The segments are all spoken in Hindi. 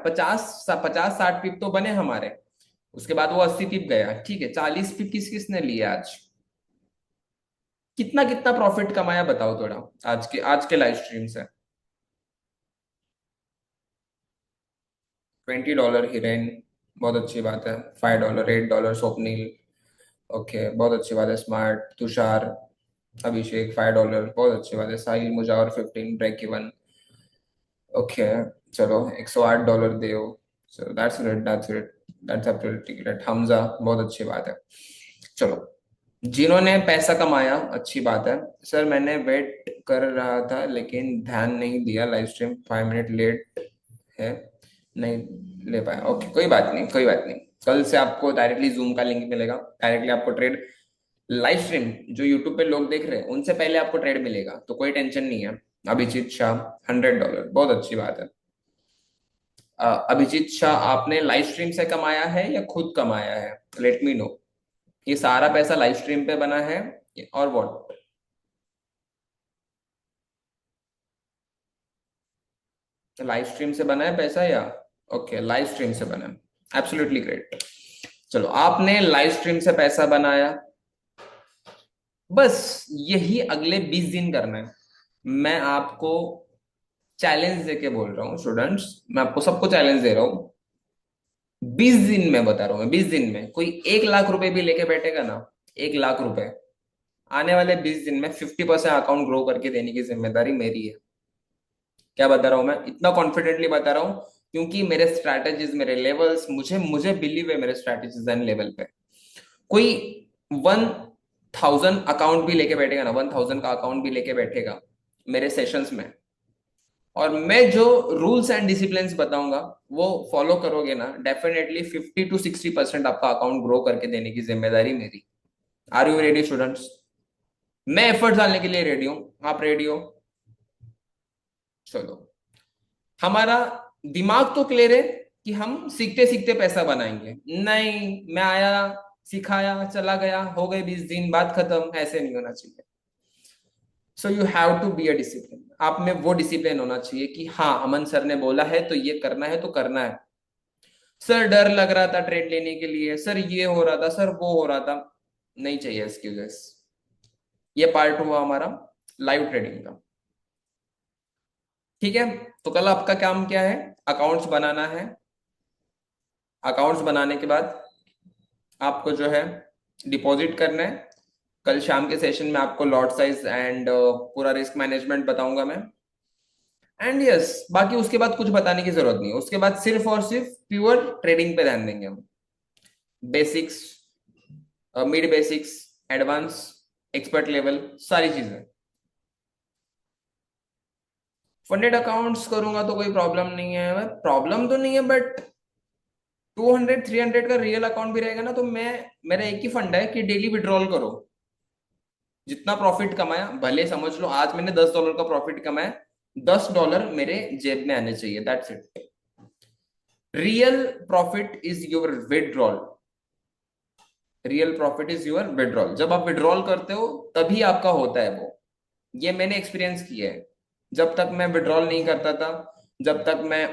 50-60 पिप तो बने हमारे। उसके बाद वो 80 पिप गया, ठीक है, 40 पिप किसने लिया आज? कितना कितना प्रॉफिट कमाया बताओ थोड़ा, आज के लाइव स्ट्रीम से। $20 हिरेन, बहुत अच्छी बात है। $5, $8 स्वप्निल, ओके बहुत अच्छी बात है। स्मार्ट, तुषार, अभिषेक $5, बहुत अच्छी बात है। साहिल मुजावर 15 ब्रेक इवन, ओके। चलो $108 दे। चलो that's great, that's great, that's absolutely great. Hamza, बहुत अच्छी बात है। चलो, जिन्होंने पैसा कमाया, अच्छी बात है। सर मैंने वेट कर रहा था लेकिन ध्यान नहीं दिया, लाइव स्ट्रीम 5 मिनट लेट है, नहीं ले पाया। ओके कोई बात नहीं, कोई बात नहीं। कल से आपको डायरेक्टली जूम का लिंक मिलेगा, डायरेक्टली आपको ट्रेड, लाइव स्ट्रीम जो यूट्यूब पे लोग देख रहे हैं उनसे पहले आपको ट्रेड मिलेगा, तो कोई टेंशन नहीं है। अभिजीत शाह $100, बहुत अच्छी बात है। अभिजीत शाह, आपने लाइव स्ट्रीम से कमाया है या खुद कमाया है? Let me know. ये सारा पैसा लाइव स्ट्रीम पे बना है और व्हाट? लाइव स्ट्रीम से बना है पैसा या? ओके लाइव स्ट्रीम से बना है, एब्सोल्युटली ग्रेट। चलो आपने लाइव स्ट्रीम से पैसा बनाया, बस यही अगले 20 दिन करना है। मैं आपको चैलेंज देके बोल रहा हूँ स्टूडेंट्स, मैं आपको सबको चैलेंज दे रहा हूँ। 20 दिन में बता रहा हूँ मैं, 20 दिन में कोई 1 लाख रुपए भी लेके बैठेगा ना, 1 लाख रुपए, आने वाले 20 दिन में 50% अकाउंट ग्रो करके देने की जिम्मेदारी मेरी है। क्या बता रहा हूँ मैं? इतना कॉन्फिडेंटली बता रहा हूँ क्योंकि मेरे स्ट्रैटेजीज, मेरे लेवल्स, मुझे मुझे बिलीव है मेरे स्ट्रैटेजीज एंड लेवल पे। कोई 1000 अकाउंट भी लेके बैठेगा ना, 1000 का अकाउंट भी लेके बैठेगा मेरे सेशंस में, और मैं जो रूल्स एंड डिसिप्लिन्स बताऊंगा वो फॉलो करोगे ना, डेफिनेटली 50 to 60% आपका अकाउंट ग्रो करके देने की जिम्मेदारी मेरी। Are you ready students? मैं एफर्ट डालने के लिए रेडी हूं, आप रेडी हो? चलो, हमारा दिमाग तो क्लियर है कि हम सीखते सीखते पैसा बनाएंगे। नहीं, मैं आया, सिखाया, चला गया, हो गए 20 दिन, बात खत्म, ऐसे नहीं होना चाहिए। So you have to be a discipline. आप में वो डिसिप्लिन होना चाहिए कि हाँ, अमन सर ने बोला है तो ये करना है तो करना है। सर डर लग रहा था ट्रेड लेने के लिए, सर ये हो रहा था, सर वो हो रहा था, नहीं चाहिए एक्सक्यूजेस। ये पार्ट हुआ हमारा लाइव ट्रेडिंग का, ठीक है। तो कल आपका काम क्या है? अकाउंट्स बनाना है। अकाउंट्स बनाने के बाद आपको जो है डिपॉजिट करना है। कल शाम के सेशन में आपको लॉट साइज एंड पूरा रिस्क मैनेजमेंट बताऊंगा मैं। एंड यस, बाकी उसके बाद कुछ बताने की जरूरत नहीं है। उसके बाद सिर्फ और सिर्फ प्योर ट्रेडिंग पे ध्यान देंगे हम। Basics, mid basics, advance, expert level, सारी चीजें। फंडेड अकाउंट्स करूंगा तो कोई प्रॉब्लम नहीं है, प्रॉब्लम तो नहीं है, बट 200 300 का रियल अकाउंट भी रहेगा ना, तो मैं, मेरा एक ही फंड है कि डेली विड्रॉल करो। जितना प्रॉफिट कमाया, भले समझ लो आज मैंने $10 का प्रॉफिट कमाया, $10 मेरे जेब में आने चाहिए, that's it. Real profit is your withdrawal. Real profit is your withdrawal. जब आप विड्रॉल करते हो तभी आपका होता है वो। ये मैंने एक्सपीरियंस किया है। जब तक मैं विड्रॉल नहीं करता था, जब तक मैं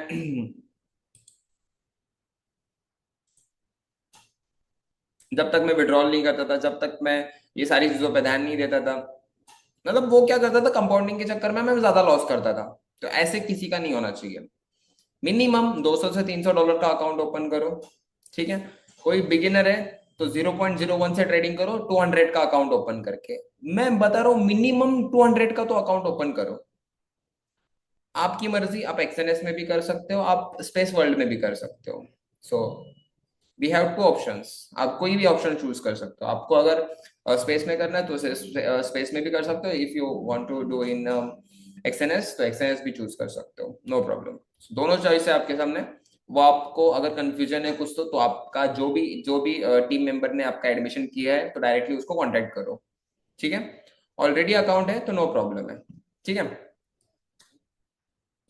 जब तक मैं विड्रॉल नहीं करता था, जब तक मैं ये सारी चीजों पर ध्यान नहीं देता था, मतलब वो क्या करता था, कंपाउंडिंग के चक्कर में मैं ज्यादा लॉस करता था। तो ऐसे किसी का नहीं होना चाहिए। मिनिमम $200 से $300 का अकाउंट ओपन करो, ठीक है। कोई बिगिनर है तो 0.01 से ट्रेडिंग करो, 200 का अकाउंट ओपन करके। मैं बता रहा हूँ मिनिमम 200 का तो अकाउंट ओपन करो। आपकी मर्जी, आप एक्सएनएस में भी कर सकते हो, आप स्पेस वर्ल्ड में भी कर सकते हो। So we have two options, आप कोई भी ऑप्शन चूज कर सकते हो। आपको अगर स्पेस में करना है तो स्पेस में भी कर सकते हो। If you want to do in XNS तो एक्सएनएस भी चूज कर सकते हो, नो प्रॉब्लम। दोनों चॉइस है आपके सामने। वो आपको अगर कंफ्यूजन है कुछ तो आपका जो भी टीम मेंबर ने आपका एडमिशन किया है तो डायरेक्टली उसको कांटेक्ट करो, ठीक है। ऑलरेडी अकाउंट है तो नो प्रॉब्लम है, ठीक है।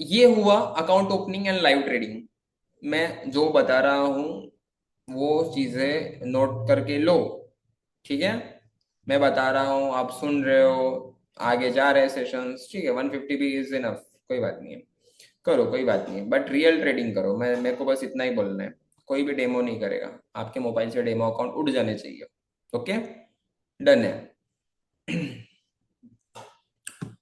ये हुआ account opening and live trading. मैं जो बता रहा हूँ वो चीजें नोट करके लो, ठीक है। मैं बता रहा हूँ, आप सुन रहे हो, आगे जा रहे सेशंस, ठीक है। 150 भी इज इनफ, कोई बात नहीं है। करो, कोई बात नहीं है, बट रियल ट्रेडिंग करो। मैं मेरे को बस इतना ही बोलना है। कोई भी डेमो नहीं करेगा। आपके मोबाइल से डेमो अकाउंट उड़ जाने चाहिए। ओके, डन है।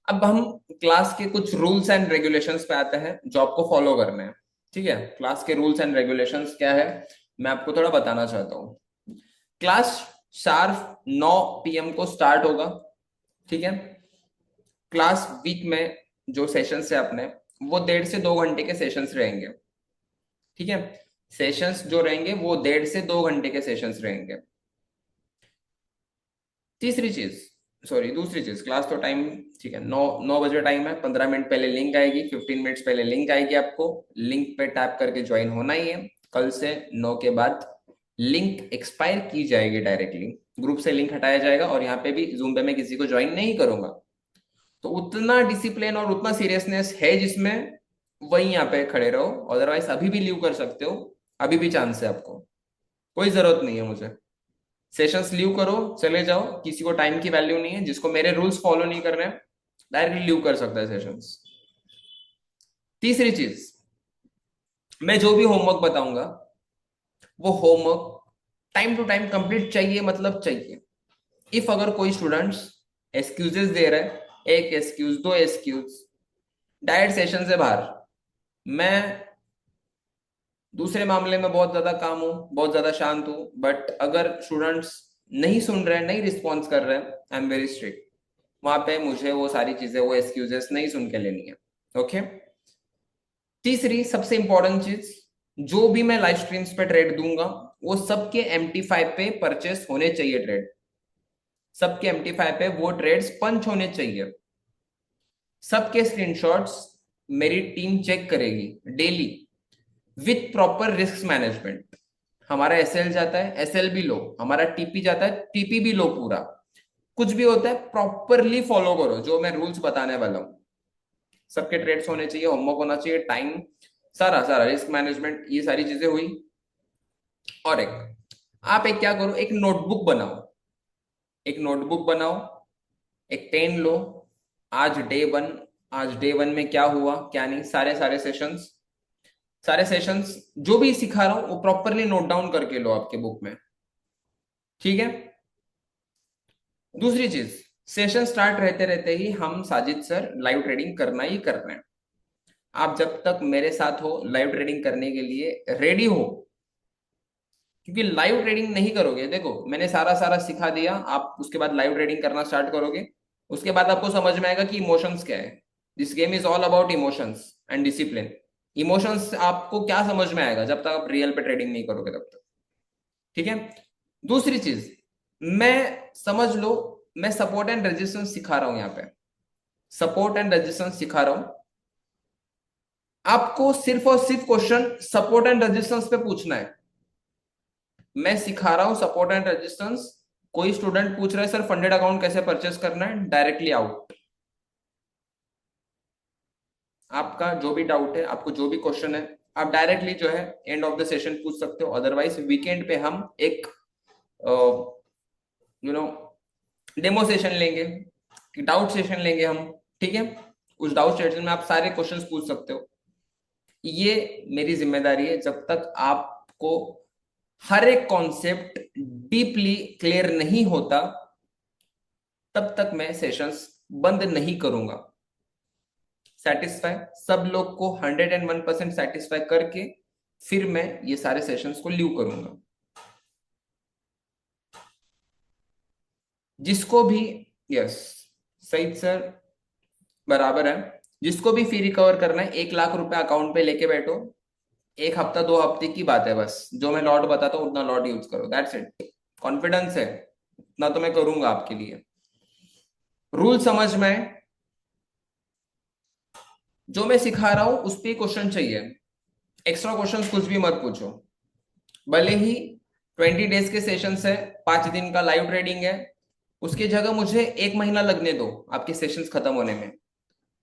अब हम क्लास के कुछ रूल्स एंड रेगुलेशंस पे आते हैं जो आपको फॉलो करने हैं। ठीक है, क्लास के रूल्स एंड रेगुलेशंस क्या है, मैं आपको थोड़ा बताना चाहता हूँ। क्लास शार्प 9 PM को स्टार्ट होगा। ठीक है, क्लास वीक में जो सेशंस है अपने, वो 1.5 से 2 घंटे के सेशंस रहेंगे। ठीक है, सेशंस जो रहेंगे वो 1.5 से 2 घंटे के सेशंस रहेंगे। तीसरी चीज, सॉरी दूसरी चीज, क्लास तो टाइम ठीक है, 9 9 बजे टाइम है। 15 मिनट पहले लिंक आएगी, 15 मिनट्स पहले लिंक आएगी। आपको लिंक पे टैप करके ज्वाइन होना ही है। कल से 9 के बाद लिंक एक्सपायर की जाएगी, डायरेक्टली ग्रुप से लिंक हटाया जाएगा। और यहाँ पे भी जूम पे मैं किसी को ज्वाइन नहीं करूंगा। तो उतना डिसिप्लिन और उतना सीरियसनेस है जिसमें, वही यहाँ पे खड़े रहो। अदरवाइज अभी भी लीव कर सकते हो, अभी भी चांस है आपको। कोई जरूरत नहीं है मुझे। सेशंस लीव करो, चले जाओ, किसी को टाइम की वैल्यू नहीं है। जिसको मेरे रूल्स फॉलो नहीं करने हैं, डायरेक्टली लीव कर सकता है सेशंस। तीसरी चीज, मैं जो भी होमवर्क बताऊंगा वो homework time to time complete चाहिए, मतलब चाहिए। इफ अगर कोई स्टूडेंट्स एक्सक्यूजेस दे रहा है, एक एक्सक्यूज, दो एक्सक्यूज, डायरेक्ट सेशन से बाहर, मैं दूसरे मामले में बहुत ज्यादा काम हूँ, बहुत ज्यादा शांत हूँ, बट अगर स्टूडेंट्स नहीं सुन रहे, नहीं रिस्पॉन्स कर रहे, आई एम वेरी स्ट्रिक्ट। वहां पे मुझे वो सारी चीजें, वो एक्सक्यूजेस नहीं सुन के लेनी है। ओके। तीसरी सबसे इंपॉर्टेंट चीज, जो भी मैं लाइव स्ट्रीम्स पे ट्रेड दूंगा वो सबके MT5 पे परचेस होने चाहिए ट्रेड। सबके MT5 पे वो ट्रेड्स पंच होने चाहिए। सबके स्क्रीनशॉट्स मेरी टीम चेक करेगी daily, with proper risk management. हमारा एसएल जाता है, एसएल भी लो। हमारा टीपी जाता है, टीपी भी लो। पूरा कुछ भी होता है प्रॉपरली फॉलो करो जो मैं रूल्स बताने वाला हूँ। सबके ट्रेड्स होने चाहिए, होमवर्क होना चाहिए, टाइम, सारा सारा रिस्क मैनेजमेंट, ये सारी चीजें हुई। और एक, आप एक क्या करो, एक नोटबुक बनाओ। एक नोटबुक बनाओ, एक पेन लो। आज डे वन, आज डे वन में क्या हुआ क्या नहीं, सारे सारे सेशंस, सारे सेशंस जो भी सिखा रहा हूं वो प्रॉपरली नोट डाउन करके लो आपके बुक में। ठीक है। दूसरी चीज, सेशन स्टार्ट रहते रहते ही हम साजिद सर लाइव ट्रेडिंग करना ही करना है। आप जब तक मेरे साथ हो, लाइव ट्रेडिंग करने के लिए रेडी हो, क्योंकि लाइव ट्रेडिंग नहीं करोगे, देखो मैंने सारा सारा सिखा दिया, आप उसके बाद लाइव ट्रेडिंग करना स्टार्ट करोगे, उसके बाद आपको समझ में आएगा कि इमोशंस क्या है। This game is all about emotions and discipline. Emotions आपको क्या समझ में आएगा जब तक आप रियल पे ट्रेडिंग नहीं करोगे तब तक। ठीक है। दूसरी चीज, मैं समझ लो, मैं सपोर्ट एंड रेजिस्टेंस सिखा रहा हूं यहाँ पे। सपोर्ट एंड रेजिस्टेंस सिखा रहा हूं। आपको सिर्फ और सिर्फ क्वेश्चन सपोर्ट एंड रेजिस्टेंस पे पूछना है। मैं सिखा रहा हूं सपोर्ट एंड रेजिस्टेंस। कोई स्टूडेंट पूछ रहा है सर फंडेड अकाउंट कैसे परचेस करना है, डायरेक्टली आउट। आपका जो भी डाउट है, आपको जो भी क्वेश्चन है, आप डायरेक्टली जो है एंड ऑफ द सेशन पूछ सकते हो। अदरवाइज वीकेंड पे हम एक यू नो डेमो सेशन लेंगे, डाउट सेशन लेंगे हम। ठीक है, उस डाउट सेशन में आप सारे क्वेश्चंस पूछ सकते हो। ये मेरी जिम्मेदारी है। जब तक आपको हर एक कॉन्सेप्ट डीपली क्लियर नहीं होता, तब तक मैं सेशंस बंद नहीं करूंगा। सेटिस्फाई सब लोग को 101% सेटिस्फाई करके फिर मैं ये सारे सेशंस को लीव करूंगा। जिसको भी, यस, सईद सर बराबर है। जिसको भी फी रिकवर करना है, 1 लाख रुपए अकाउंट पे लेके बैठो। एक हफ्ता 2 हफ्ते की बात है, बस जो मैं लॉट बताता हूँ उतना लॉट यूज करो, दैट्स इट। कॉन्फिडेंस है, उतना तो मैं करूंगा आपके लिए। रूल समझ में आए? जो मैं सिखा रहा हूं उस पर क्वेश्चन चाहिए। एक्स्ट्रा क्वेश्चंस कुछ भी मत पूछो। भले ही 20 डेज के सेशन है, 5 दिन का लाइव ट्रेडिंग है, उसकी जगह मुझे 1 महीना लगने दो आपके सेशंस खत्म होने में।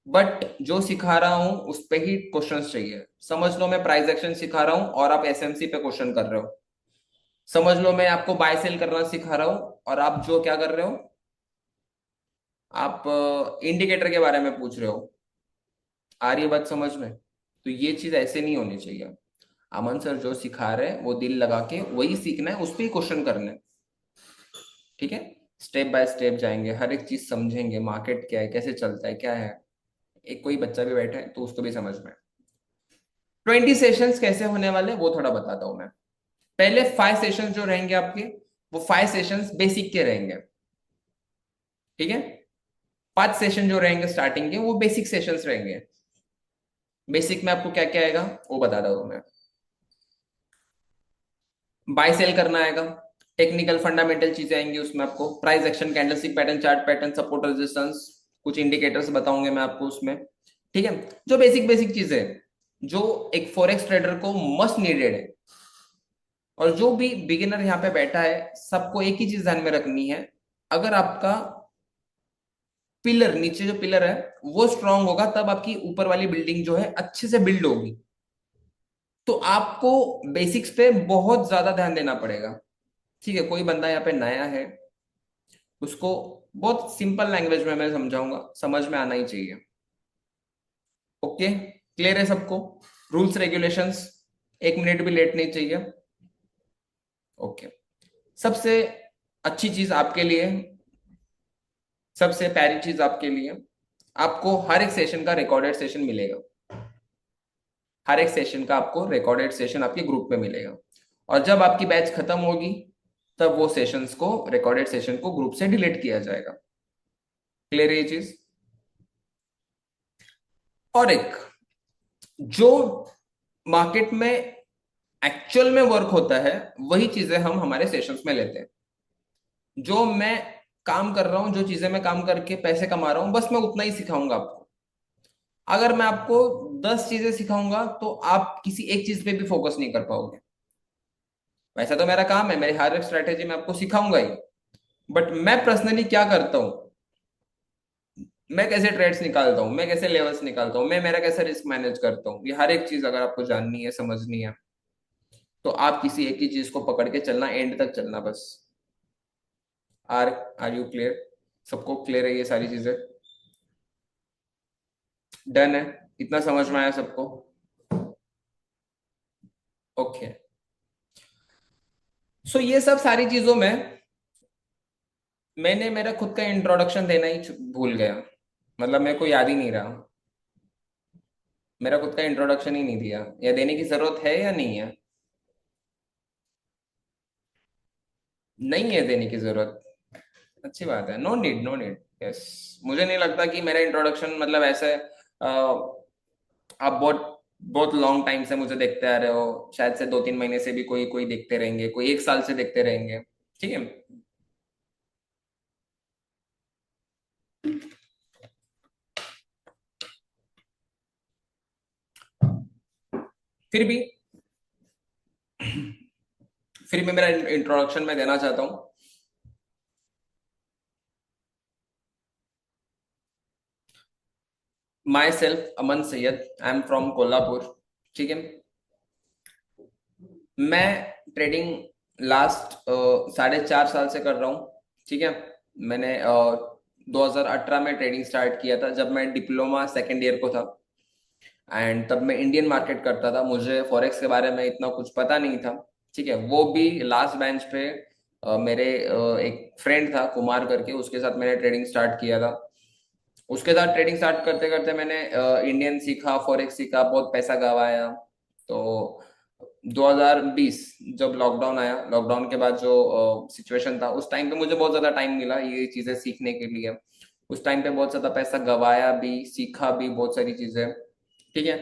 बट जो सिखा रहा हूं उस पे ही क्वेश्चंस चाहिए। समझ लो मैं प्राइस एक्शन सिखा रहा हूं और आप एसएमसी पे क्वेश्चन कर रहे हो। समझ लो मैं आपको बाय सेल करना सिखा रहा हूं और आप जो क्या कर रहे हो, आप इंडिकेटर के बारे में पूछ रहे हो। आ रही है बात समझ में? तो ये चीज ऐसे नहीं होनी चाहिए। अमन सर जो सिखा रहे हैं वो दिल लगा के वही सीखना है, उस पर ही क्वेश्चन करने हैं। ठीक है, स्टेप बाय स्टेप जाएंगे, हर एक चीज समझेंगे, मार्केट क्या है, कैसे चलता है, क्या है। एक कोई बच्चा भी बैठा है तो उसको भी समझ में। 20 सेशंस कैसे होने वाले हैं वो थोड़ा बताता हूं मैं। पहले 5 सेशंस जो रहेंगे आपके, वो 5 सेशंस बेसिक के रहेंगे। ठीक है, 5 सेशन जो रहेंगे स्टार्टिंग के वो बेसिक सेशंस रहेंगे। बेसिक में आपको क्या क्या आएगा वो बताता हूं मैं। बाय सेल करना आएगा, टेक्निकल फंडामेंटल चीजें आएंगी उसमें, आपको price action, candlestick pattern, chart pattern, support resistance, कुछ इंडिकेटर्स बताऊंगे मैं आपको उसमें। ठीक है, जो बेसिक बेसिक चीजें जो एक फॉरेक्स ट्रेडर को मस्ट नीडेड है। और जो भी बिगिनर यहाँ पे बैठा है सबको एक ही चीज ध्यान में रखनी है, अगर आपका पिलर, नीचे जो पिलर है वो स्ट्रांग होगा तब आपकी ऊपर वाली बिल्डिंग जो है अच्छे से बिल्ड होगी। तो आपको बेसिक्स पे बहुत ज्यादा ध्यान देना पड़ेगा। ठीक है, कोई बंदा यहाँ पे नया है, उसको बहुत सिंपल लैंग्वेज में मैं समझाऊंगा, समझ में आना ही चाहिए। ओके, क्लियर है सबको? रूल्स रेगुलेशंस, 1 मिनट भी लेट नहीं चाहिए। ओके, सबसे अच्छी चीज आपके लिए, सबसे प्यारी चीज आपके लिए, आपको हर एक सेशन का रिकॉर्डेड सेशन मिलेगा। हर एक सेशन का आपको रिकॉर्डेड सेशन आपके ग्रुप में मिलेगा। और जब आपकी बैच खत्म होगी तब वो सेशंस को, रिकॉर्डेड सेशन को ग्रुप से डिलीट किया जाएगा। क्लियर है ये चीज? और एक, जो मार्केट में एक्चुअल में वर्क होता है वही चीजें हम हमारे सेशंस में लेते हैं। जो मैं काम कर रहा हूं, जो चीजें मैं काम करके पैसे कमा रहा हूं, बस मैं उतना ही सिखाऊंगा आपको। अगर मैं आपको 10 चीजें सिखाऊंगा तो आप किसी एक चीज पे भी फोकस नहीं कर पाओगे। वैसा तो मेरा काम है, मेरी हर एक स्ट्रेटेजी मैं आपको सिखाऊंगा ही। बट मैं पर्सनली क्या करता हूँ, मैं कैसे ट्रेड्स निकालता हूँ, मैं कैसे लेवल्स निकालता हूँ, मैं मेरा कैसे रिस्क मैनेज करता हूँ, ये हर एक चीज अगर आपको जाननी है, समझनी है, तो आप किसी एक ही चीज को पकड़ के चलना, एंड तक चलना बस। Are are you clear? सबको क्लियर है ये सारी चीजें? डन है? इतना समझ में आया सबको? ओके, सो ये सब सारी चीजों में मैंने मेरा खुद का इंट्रोडक्शन देना ही भूल गया। मतलब मेरे को याद ही नहीं रहा, मेरा खुद का इंट्रोडक्शन ही नहीं दिया। या देने की जरूरत है या नहीं है? नहीं है देने की जरूरत। अच्छी बात है, no need, no need. Yes, मुझे नहीं लगता कि मेरा इंट्रोडक्शन मतलब ऐसे आप बहुत बहुत लॉन्ग टाइम से मुझे देखते आ रहे हो, शायद से 2-3 महीने से भी कोई कोई देखते रहेंगे, कोई 1 साल से देखते रहेंगे। ठीक है, फिर भी मेरा इंट्रोडक्शन मैं देना चाहता हूँ। My self Aman Syed, I am from Kolhapur. ठीक है, मैं ट्रेडिंग लास्ट 4.5 साल से कर रहा हूँ। ठीक है, मैंने 2018 में ट्रेडिंग स्टार्ट किया था जब मैं डिप्लोमा सेकेंड ईयर को था। एंड तब मैं इंडियन मार्केट करता था, मुझे फॉरेक्स के बारे में इतना कुछ पता नहीं था। ठीक है, वो भी लास्ट बेंच पे मेरे एक फ्रेंड था कुमार करके, उसके साथ मैंने ट्रेडिंग स्टार्ट किया था। उसके साथ ट्रेडिंग स्टार्ट करते करते मैंने इंडियन सीखा, फॉरेक्स सीखा, बहुत पैसा गवाया। तो 2020 जब लॉकडाउन आया, लॉकडाउन के बाद जो सिचुएशन था, उस टाइम पे मुझे बहुत ज्यादा टाइम मिला ये चीजें सीखने के लिए। उस टाइम पे बहुत ज्यादा पैसा गवाया भी, सीखा भी बहुत सारी चीजें। ठीक है,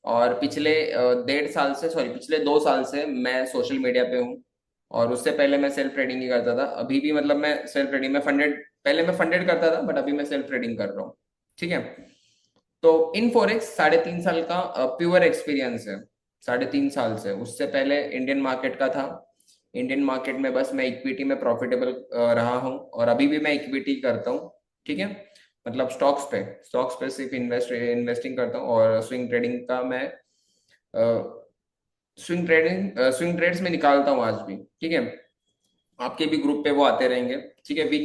और पिछले 1.5 साल से, सॉरी पिछले 2 साल से मैं सोशल मीडिया पे हूँ। और उससे पहले मैं सेल्फ ट्रेडिंग ही करता था, अभी भी मतलब मैं सेल्फ ट्रेडिंग में फंडेड, पहले मैं फंडेड करता था बट अभी मैं सेल्फ ट्रेडिंग कर रहा हूँ। ठीक है, तो इन फॉरेक्स 3.5 साल का प्योर एक्सपीरियंस है। 3.5 साल से, उससे पहले इंडियन मार्केट का था। इंडियन मार्केट में बस मैं इक्विटी में प्रॉफिटेबल रहा हूँ, और अभी भी मैं इक्विटी करता हूँ। ठीक है, मतलब स्टॉक्स पे सिर्फ इन्वेस्टिंग करता हूँ, और स्विंग ट्रेडिंग का मैं स्विंग ट्रेड्स में निकालता हूँ आज भी। ठीक है, आपके भी ग्रुप पे वो आते रहेंगे। ठीक है, वीक